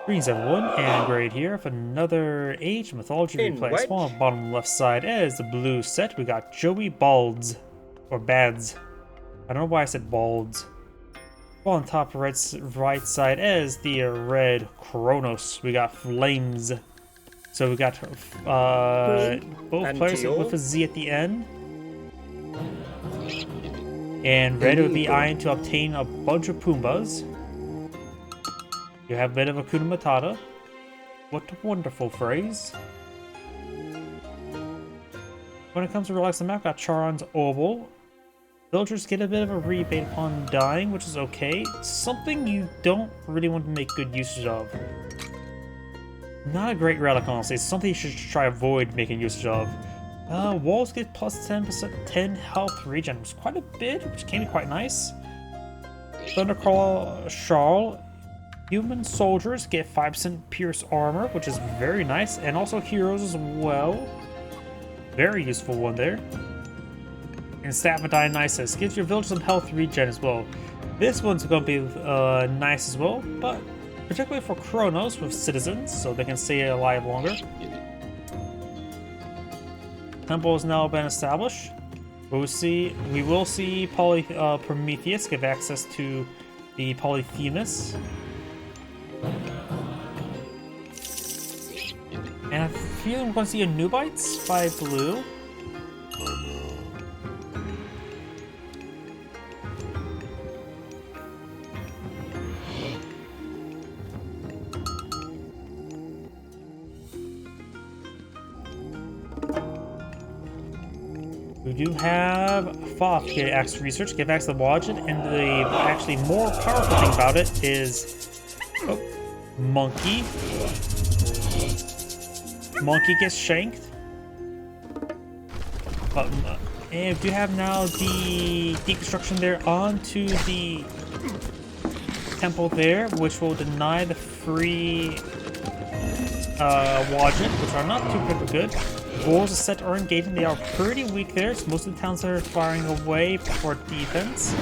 Greetings everyone, and right here for another Age Mythology Replay. Small on the bottom left side is the blue set. We got Joeybadz, or Bads. I don't know why I said Balds. On the top right side is the red Kronos. We got Flamez. So we got both players with a Z at the end. And red would be iron to obtain a bunch of Poombas. You have a bit of Hakuna Matata. What a wonderful phrase. When it comes to relax the map, got Charon's Oval. Villagers get a bit of a rebate upon dying, which is okay. Something you don't really want to make good usage of. Not a great relic, honestly. Something you should try to avoid making usage of. Walls get plus 10% 10 health regen, which is quite a bit, which can be quite nice. Thunderclaw Charl. Human soldiers get 5% pierce armor, which is very nice, and also heroes as well. Very useful one there. And Staff of Dionysus gives your village some health regen as well. This one's going to be nice as well, but particularly for Kronos with citizens, so they can stay alive longer. Temple has now been established. We will see Prometheus give access to the Polyphemus. And I feel I'm going to see a Joeybadz by blue. We do have Foth get access to research, give access to the Wadget, and the actually more powerful thing about it is Monkey. Monkey gets shanked. But and we do have now the deconstruction there onto the temple there, which will deny the free Wadget, which are not too good. Boars are set or engaging. They are pretty weak there. So most of the towns are firing away for defense.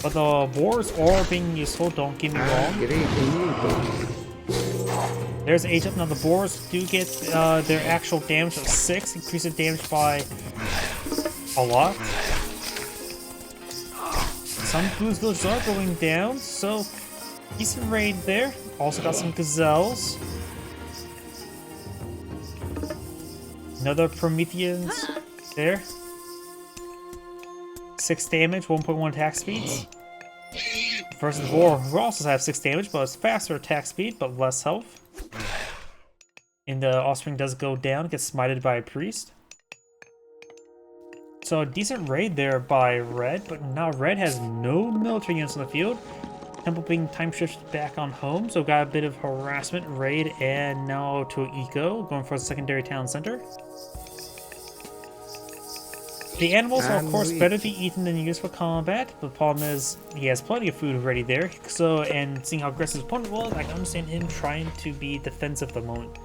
But the boars are being useful, don't get me wrong. There's age up. Now the boars do get their actual damage of 6, increase the damage by a lot. Some booze villages are going down, so decent raid there. Also got some gazelles. Another Prometheans there. 6 damage, 1.1 attack speeds. Versus the boar, who also have 6 damage, but it's faster attack speed, but less health. And the offspring does go down, gets smited by a priest. So a decent raid there by red, but now red has no military units on the field. Temple being time shifted back on home, so got a bit of harassment, raid, and now to eco, going for the secondary town center. The animals are of course better to be eaten than used for combat, but the problem is he has plenty of food already there. So, and seeing how aggressive his opponent was, I can understand him trying to be defensive at the moment.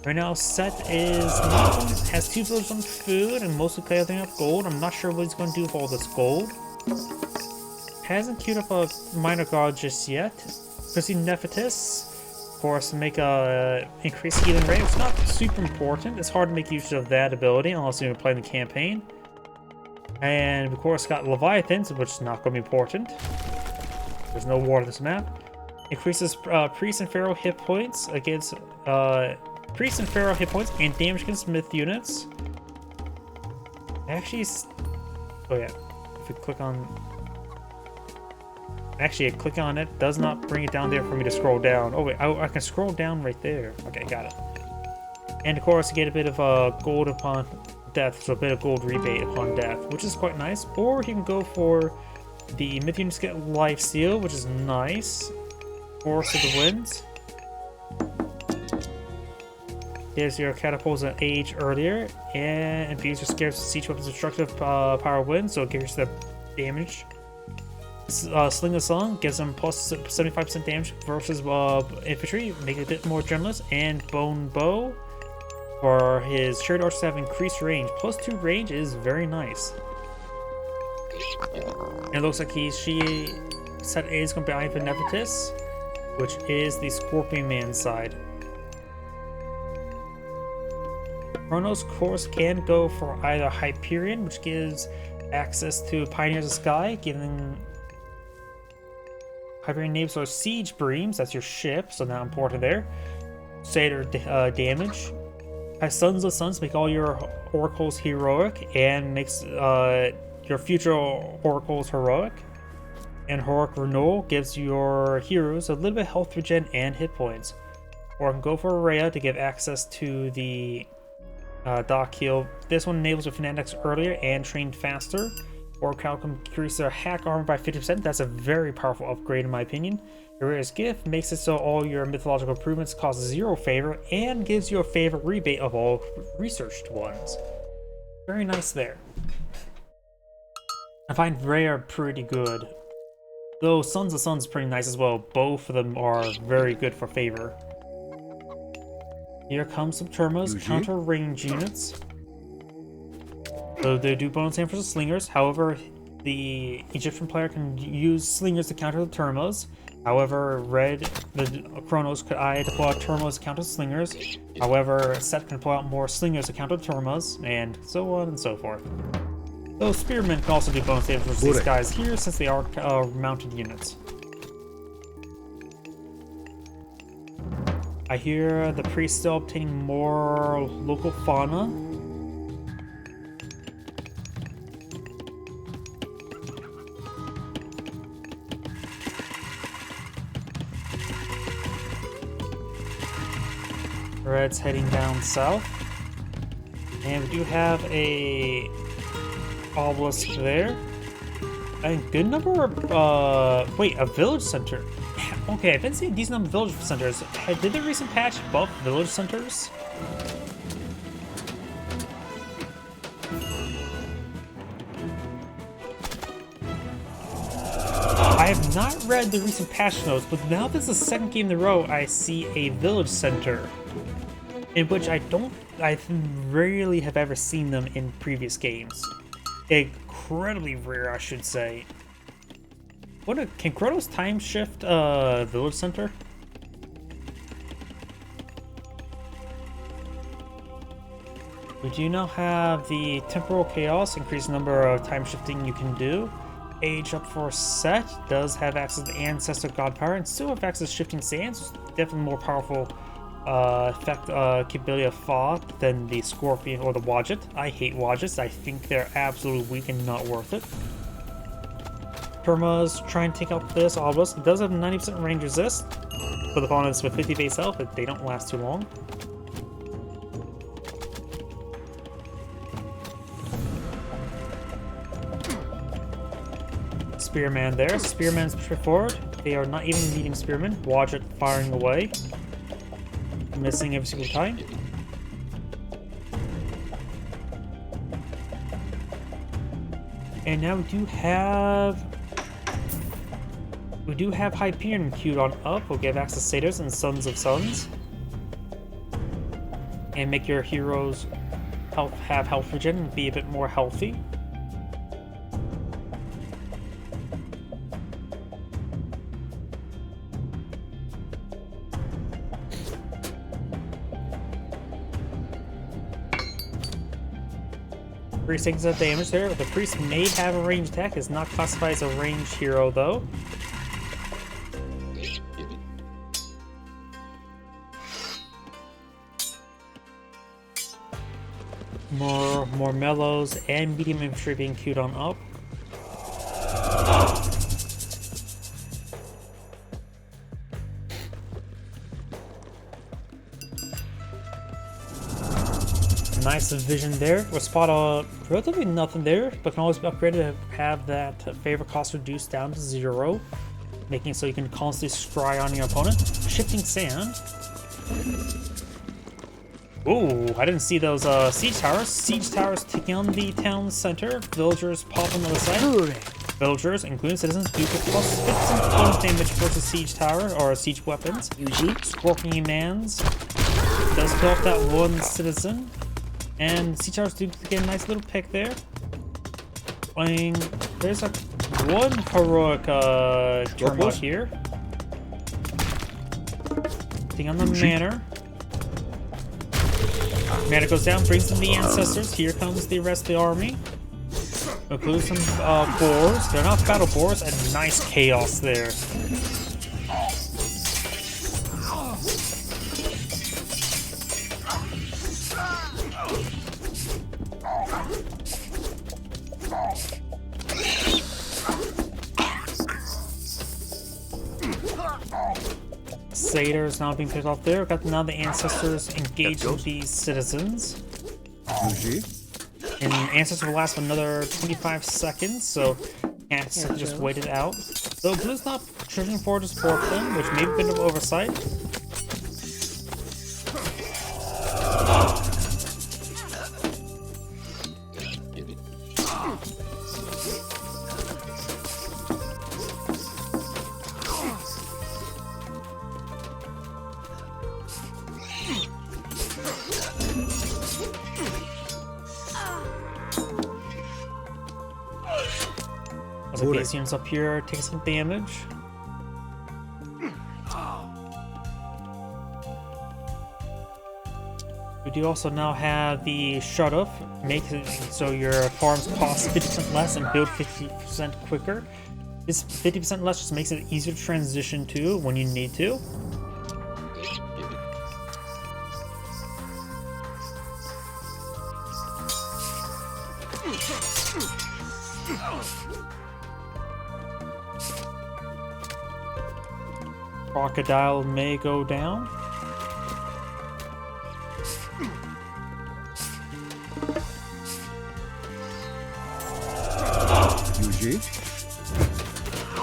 Right now, Set has 2 villages on food and mostly play everything up gold. I'm not sure what he's going to do with all this gold. Hasn't queued up a minor guard just yet. Chrissy Nephitis, of course, make a increased healing rate. It's not super important. It's hard to make use of that ability unless you're playing the campaign. And of course, got Leviathans, which is not going to be important. There's no war on this map. Increases priest and pharaoh hit points against priest and pharaoh hit points and damage against myth units. Actually, oh yeah, if we click on. Actually, click on it does not bring it down there for me to scroll down. Oh wait, I can scroll down right there. Okay, got it. And of course, you get a bit of gold upon death, so a bit of gold rebate upon death, which is quite nice. Or you can go for the myth units get life steal, which is nice. Force of the Winds. There's your catapults at age earlier, and infuse your scarce siege weapons destructive power wind, so it gives you the damage. Sling the Song gives them plus 75% damage versus infantry, make it a bit more generous. And Bone Bow for his chariot archers have increased range. Plus 2 range is very nice. And it looks like she Set A is going to be Ivan Nephitis. which is the Scorpion Man side. Kronos, of course, can go for either Hyperion, which gives access to Pioneers of Sky, giving Hyperion names or Siege Breams, that's your ship, so not important there. Satyr damage. Has Sons of Suns, make all your oracles heroic, and makes your future oracles heroic. And Heroic Renewal gives your heroes a little bit of health regen and hit points. Or I can go for Rhea to give access to the Dock Heal. This one enables your fanatics earlier and train faster. Or can increase their hack armor by 50%. That's a very powerful upgrade in my opinion. Rhea's gift makes it so all your mythological improvements cost 0 favor and gives you a favor rebate of all researched ones. Very nice there. I find Rhea pretty good. Though Sons of Suns is pretty nice as well. Both of them are very good for favor. Here comes some Termos, counter range units. So they do bonus damage for the slingers. However, the Egyptian player can use slingers to counter the Termos. However, the Kronos could either pull out Termos to counter slingers. However, Seth can pull out more slingers to counter Termos, and so on and so forth. Though Spearmen can also do bonus damage for these guys here, since they are mounted units. I hear the priest still obtaining more local fauna. Red's heading down south. And we do have a obelisk there. A good number of, wait, a village center. Okay, I've been seeing a decent number of village centers. Did the recent patch buff village centers? I have not read the recent patch notes, but now this is the second game in a row I see a village center. In which I rarely have ever seen them in previous games. Incredibly rare, I should say. Can Kronos time shift village center? We do now have the temporal chaos, increased number of time shifting you can do. Age up for set, does have access to ancestor god power, and still have access to shifting sands. Definitely more powerful capability of fog than the Scorpion or the Wadjet. I hate Wadjets. I think they're absolutely weak and not worth it. Perma's trying to take out this obelisk. It does have 90% range resist for the opponents with 50 base health, but they don't last too long. Spearman there. Spearman's straightforward. They are not even needing Spearman. Wadjet firing away. Missing every single time. And now we do have Hyperion queued on up. We'll give access to Satyrs and Sons of Suns. And make your heroes have health regen and be a bit more healthy. Priest takes that damage there. The priest may have a ranged attack. Is not classified as a ranged hero though. More mellows and medium infantry being queued on up. Nice vision there. We'll spot relatively nothing there, but can always be upgraded to have that favor cost reduced down to 0, making it so you can constantly scry on your opponent. Shifting sand. Ooh, I didn't see those siege towers. Siege towers taking on the town center. Villagers pop on the other side. Villagers, including citizens, do get plus 15 bonus damage versus siege tower or siege weapons. Scorpion Man's does kill off that one citizen. And siege towers do get a nice little pick there. There's one heroic turn out here. Staying on the manor. Mana goes down, brings in the ancestors. Here comes the rest of the army. Includes some boars. They're not battle boars, and nice chaos there. Satyrs now being picked off there. Got now the ancestors engaged with these citizens. And ancestors will last for another 25 seconds, so can't just wait it out. So Blue's not charging forward to support them, which may have been an oversight. So these units up here take some damage. We do also now have the shut-off, makes it so your farms cost 50% less and build 50% quicker. This 50% less just makes it easier to transition to when you need to. Crocodile may go down.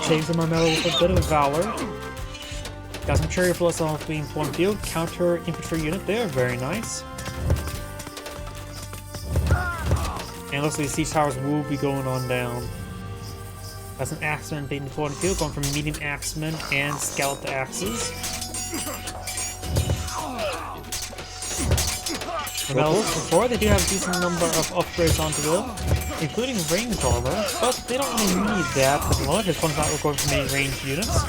Chains of Marmello with a bit of valor. Got some chariot bullets off being one field. Counter infantry unit there, very nice. And looks like the siege towers will be going on down. Got some axemen being deployed in the field, going from medium axemen and scalloped axes. Before they do have a decent number of upgrades onto them, including range armor, but they don't really need that at the moment. His one's not going for many ranged units.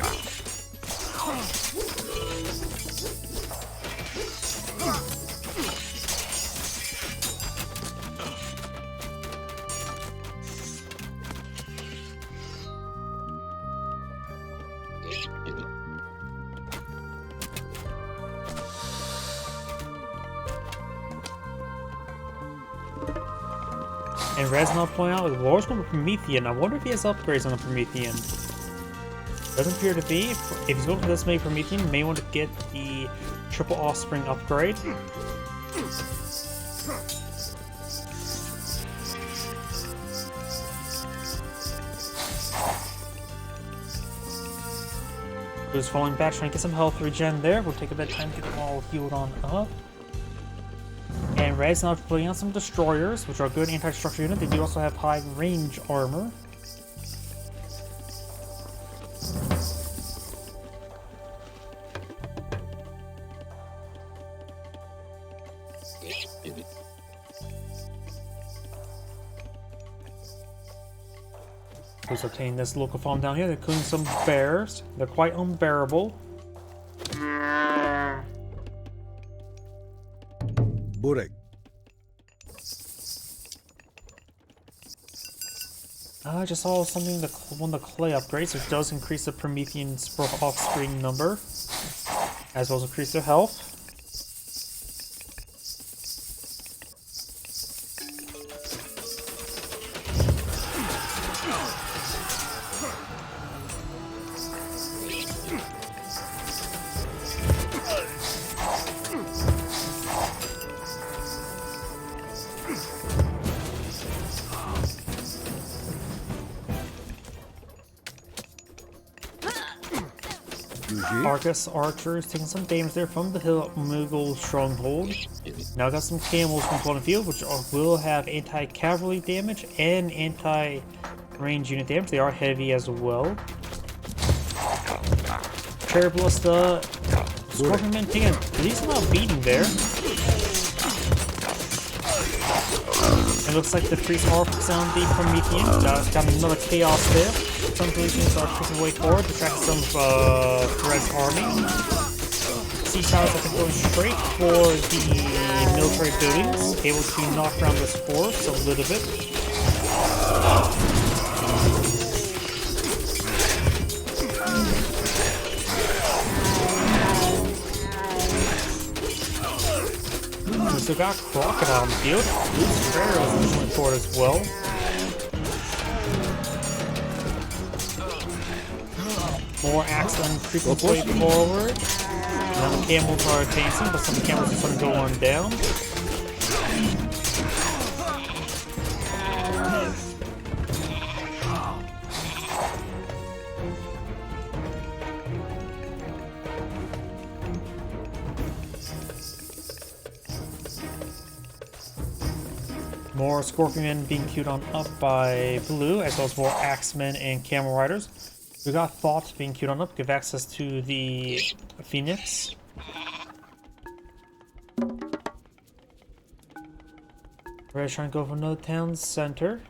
And Red's not pointing out the Lord's going for Promethean. I wonder if he has upgrades on the Promethean. Doesn't appear to be. If he's going for this many Promethean, you may want to get the triple offspring upgrade. Who's falling back, trying to get some health regen there. We'll take a bit of time to get them all healed on up. And Red's now putting out some destroyers, which are a good anti-structure unit. They do also have high range armor. Who's obtaining this local farm down here? They're killing some bears. They're quite unbearable. Burek. I just saw something, one of the clay upgrades, which does increase the Promethean offspring number, as well as increase their health. Arcus archers taking some damage there from the hill Mughal stronghold. Now got some camels from the field, which will have anti-cavalry damage and anti-range unit damage. They are heavy as well. Cherry Ballista, Scorpionman taking a decent amount of beating there. It looks like the priests are focused on the Promethean. Got another chaos there. Some Prometheans are pushing way forward to track some Red's army. siege towers have been going straight for the military buildings, able to knock around this force a little bit. We still got Crocodile on the field. Blue Sparrow is moving forward as well. More Axemen creeping its way forward. Now the camels are advancing, but some camels are starting to go on down. More Scorpion being queued on up by Blue, as well as more Axemen and Camel Riders. We got Thought being queued on up, give access to the Phoenix. We're trying to go for another town center.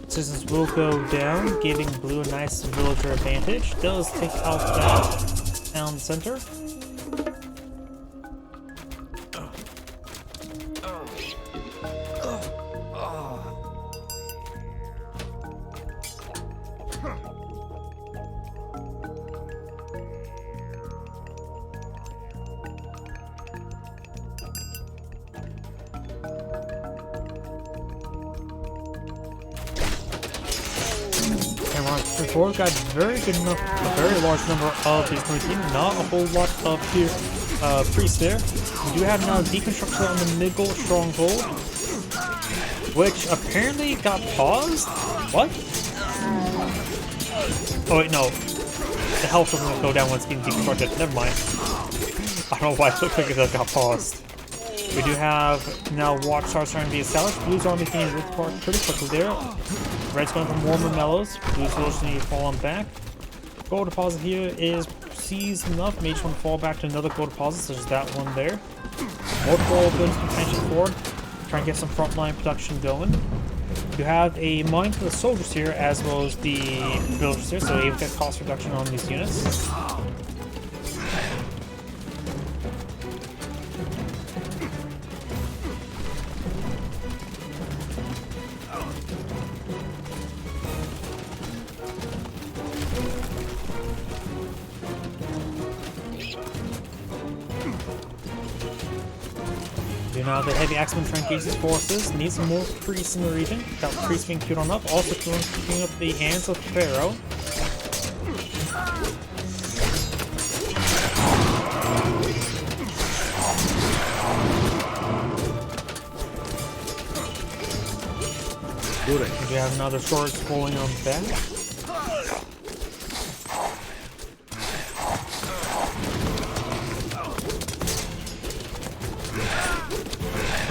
Citizens will go down, giving Blue a nice villager advantage. Does take out that town center. We've got very good enough, a very large number of these team, not a whole lot of here priests there. We do have now deconstruction on the Miggle stronghold, which apparently got paused. What? Oh wait, no. The health doesn't go down when it's being deconstructed. Never mind. I don't know why it looked like it got paused. We do have now Watchtowers starting to be established. Blue's army getting ripped apart pretty quickly there. Red's going for more Memellos. Blue's village need to fall on back. Gold deposit here is seized enough. May just want to fall back to another gold deposit, such as that one there. Multiple buildings contention forward. Try and get some frontline production going. You have a mine for the soldiers here, as well as the villagers here, so you get cost reduction on these units. Now the heavy Axemen trying to engage these forces. Need some more priests in the region. Got priests being queued on up. Also queuing up the hands of Pharaoh. We have another sword falling on back.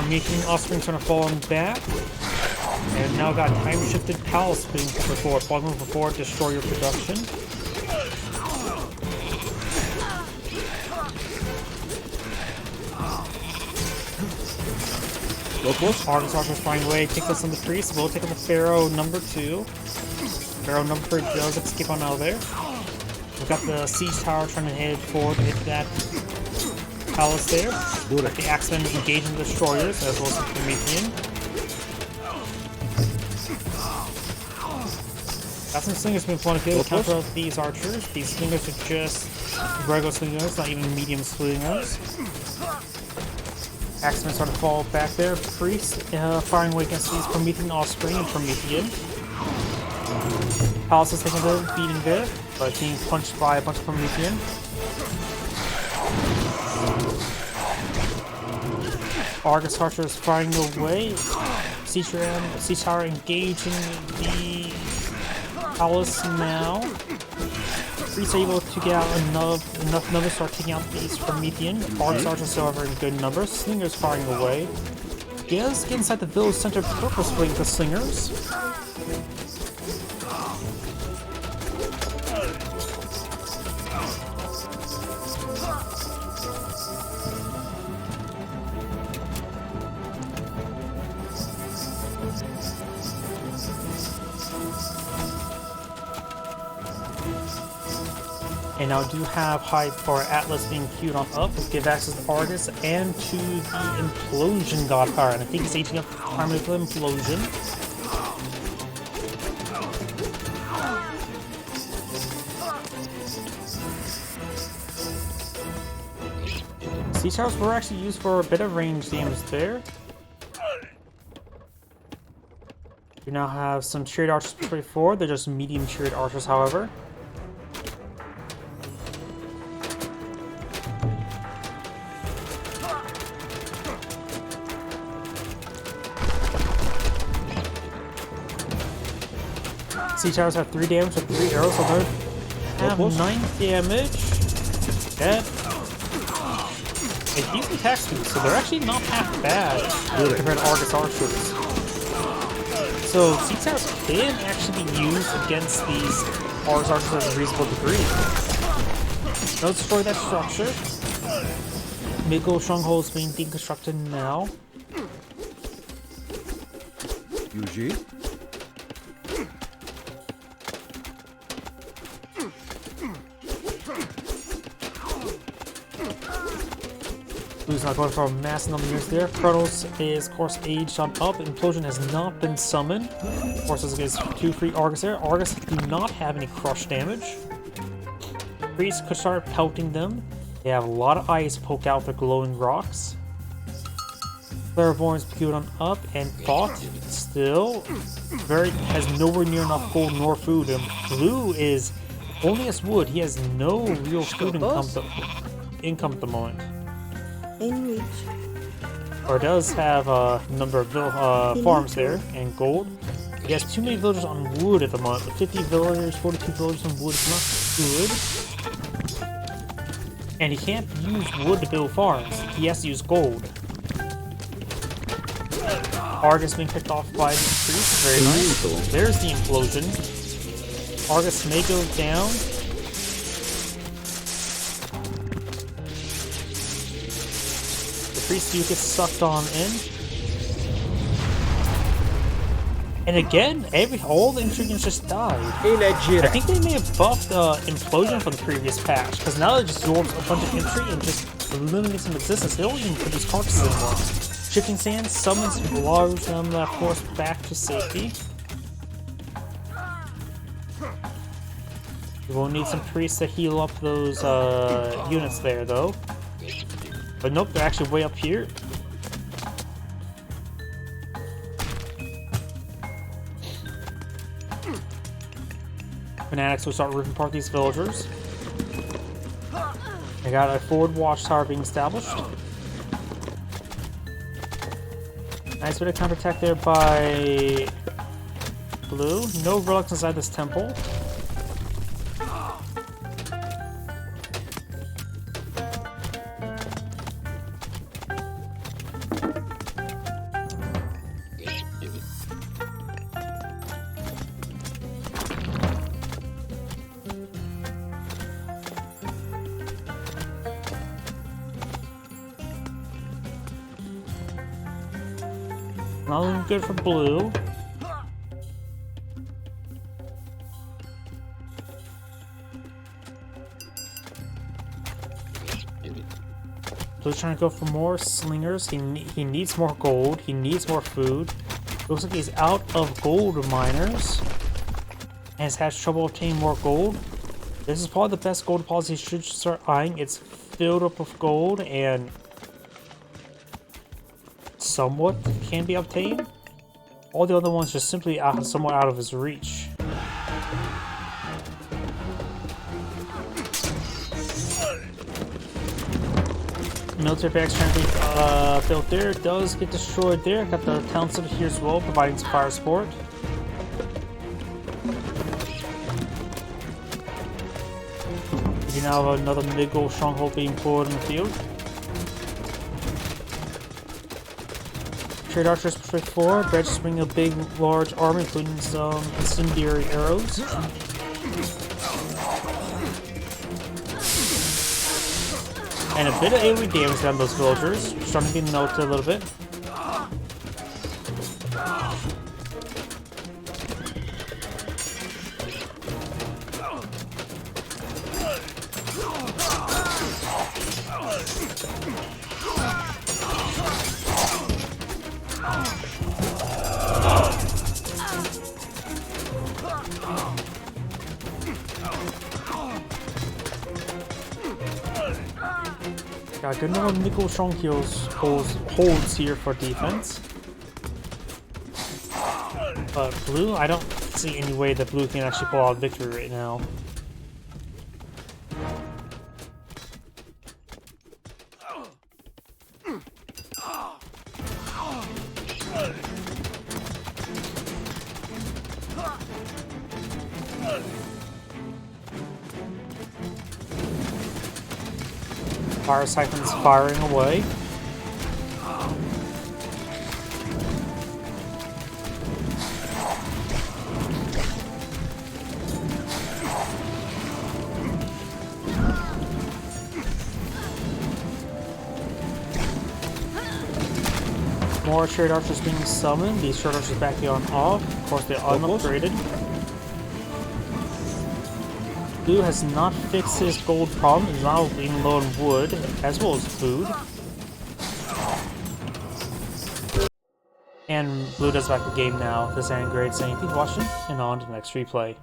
Making offspring trying to fall on back. And now got time shifted palace being put forward. Plug move forward, destroy your production. Argus Archers flying away, take this on the priest. We'll take on the Pharaoh number 2. Pharaoh number 3 does escape on out of there. We've got the siege tower trying to head forward to hit that palace there. Got the Axemen engaging the destroyers as well as the Promethean. Got some slingers being flown to counter out these archers. These slingers are just regular slingers, not even medium slingers. Axemen start to fall back there. Priest firing away against these Promethean offspring and Promethean. Palace is taking a little beating there, but being punched by a bunch of Promethean. Argus Archers firing away. Siege Tower engaging the palace now. Priests are able to get out enough numbers to start taking out these Promethean. Argus Archers, however, in good numbers. Slingers firing away. Gaz get inside the village center purposefully with the slingers. And now do have Hype or Atlas being queued on up to give access to Argus and to the Implosion God Power. And I think it's aging up primarily for Implosion. Siege Towers were actually used for a bit of range damage there. We now have some Chariot Archers pretty forward. They're just medium Chariot Archers, however. Siege Towers have 3 damage with 3 arrows, so they have 9 damage. Dead. They use attack speed, so they're actually not half bad compared to Argus Archers. So Siege Towers can actually be used against these Argus Archers at a reasonable degree. They'll destroy that structure. Miko Stronghold is being deconstructed now. Yuji? Blue's not going for a massive number of units there. Kronos is, of course, aged on up. Implosion has not been summoned. Of course, this is 2 free Argus there. Argus do not have any crush damage. Priests could start pelting them. They have a lot of eyes poke out their glowing rocks. Clairvoyance queued on up and fought. Still, has nowhere near enough gold nor food. And Blue is only as wood. He has no real food income at the moment. In reach. Or does have a number of farms there and gold. He has too many villagers on wood at the moment. 50 villagers, 42 villagers on wood is not good. And he can't use wood to build farms. He has to use gold. Argus being picked off by these priests. Very nice. There's the implosion. Argus may go down. Priest do get sucked on in. And again, all the intriguers just died. I think they may have buffed Implosion from the previous patch, because now it just absorbs a bunch of entry and just eliminates some existence. They don't even produce carcasses anymore. Shifting Sand summons large of course back to safety. We will need some priests to heal up those units there, though. But nope, they're actually way up here. Fanatics will start ripping apart these villagers. I got a forward watchtower being established. Nice bit of counterattack there by Blue. No relics inside this temple. Not looking good for Blue. Blue's trying to go for more slingers. He needs more gold. He needs more food. Looks like he's out of gold miners. And has trouble obtaining more gold. This is probably the best gold deposit he should start eyeing. It's filled up with gold and somewhat can be obtained. All the other ones just simply somewhat out of his reach. Military barracks trying to be built there. Does get destroyed there. Got the town center here as well, providing some fire support. You now have another mid-goal stronghold being pulled in the field. Trade archers push forward. Brad just bring a big, large army, including some incendiary arrows. And a bit of AoE damage on those villagers. Starting to get melted a little bit. good number of nickel strongholds holds here for defense. But blue, I don't see any way that blue can actually pull out victory right now. Fire Siphon's firing away. More Shard Archers being summoned. These Shard Archers back on off. Of course, they're unupgraded. Blue has not fixed his gold problem. He's now being low on wood as well as food. And blue does back the game now. This is grade saying, "Keep watching," and on to the next replay.